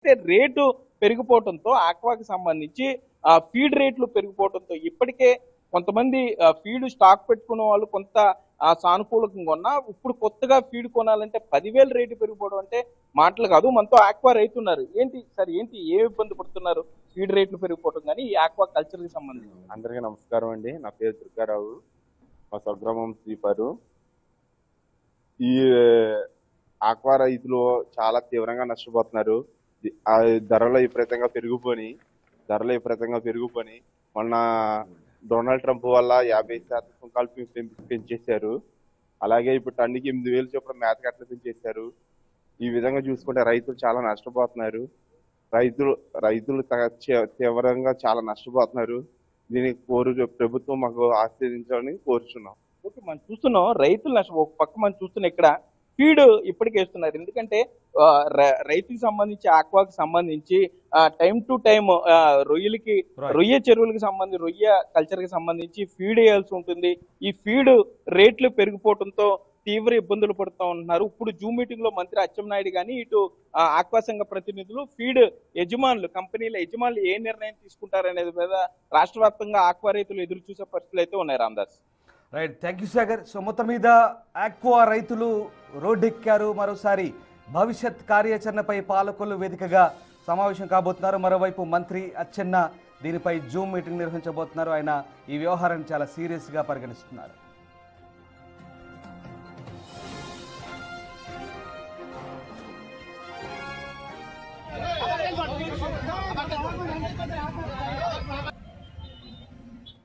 Rate పెరిగిపోవడంతో ఆక్వాకి సంబంధించి feed రేట్లు పెరిగిపోవడంతో ఇప్పటికే కొంతమంది ఫీడ్ స్టాక్ పెట్టుకున్న వాళ్ళు కొంత సానుకూలంగా ఉన్నా ఇప్పుడు కొత్తగా ఫీడ్ కొనాలంటే 10,000 రేటు పెరిగిపోవడం అంటే మాటలు కాదు. మనతో ఆక్వా రైతున్నారు. ఏంటి సార్, ఏంటి ఏ ఇబ్బంది పడుతున్నారు ఫీడ్ రేట్లు పెరిగిపోవడం కానీ ఈ ఆక్వా కల్చర్ కి సంబంధించి? అందరికీ నమస్కారం అండి. నా పేరు దుర్గారావు, మా స్వగ్రామం శ్రీపారు. ఈ ఆక్వా రైతులు చాలా తీవ్రంగా నష్టపోతున్నారు. ఆ ధరలు విపరీతంగా పెరిగిపోయి మొన్న డొనాల్డ్ ట్రంప్ వల్ల 50% సుంకాలు పెంచేశారు. అలాగే ఇప్పుడు టన్నుకి 8,000 చొప్పున మేత కట్టలు పెంచేశారు. ఈ విధంగా చూసుకుంటే రైతులు చాలా నష్టపోతున్నారు. రైతులు తీవ్రంగా చాలా నష్టపోతున్నారు. దీనికి ప్రభుత్వం మాకు ఆశీర్వదించాలని కోరుచున్నాం. ఓకే, మనం చూస్తున్నాం రైతులు నష్టం. ఒక పక్క మనం చూస్తున్నాం ఇక్కడ ఫీడ్ ఇప్పటికే ఇస్తున్నారు. ఎందుకంటే రైతుకి సంబంధించి ఆక్వాకి సంబంధించి టైం టు టైం రొయ్య చెరువులకి సంబంధించి రొయ్య కల్చర్ కి సంబంధించి ఫీడ్ వేయాల్సి ఉంటుంది. ఈ ఫీడ్ రేట్లు పెరిగిపోవడంతో తీవ్ర ఇబ్బందులు పడుతూ ఉంటున్నారు. ఇప్పుడు జూమ్ మీటింగ్ లో మంత్రి అచ్చెన్నాయుడు కానీ ఇటు ఆక్వా సంఘ ప్రతినిధులు ఫీడ్ కంపెనీల యజమానులు ఏ నిర్ణయం తీసుకుంటారనేది మీద రాష్ట్ర వ్యాప్తంగా ఆక్వా రైతులు ఎదురు చూసే పరిస్థితులు అయితే ఉన్నాయి. Ramdas. Right, thank you Sagar. So మొత్తం మీద ఆక్వా రైతులు రోడ్డెక్కారు. మరోసారి భవిష్యత్ కార్యాచరణపై పాలకులు వేదికగా సమావేశం కాబోతున్నారు. మరోవైపు మంత్రి అచ్చెన్న దీనిపై జూమ్ మీటింగ్ నిర్వహించబోతున్నారు. ఆయన ఈ వ్యవహారాన్ని చాలా సీరియస్గా పరిగణిస్తున్నారు.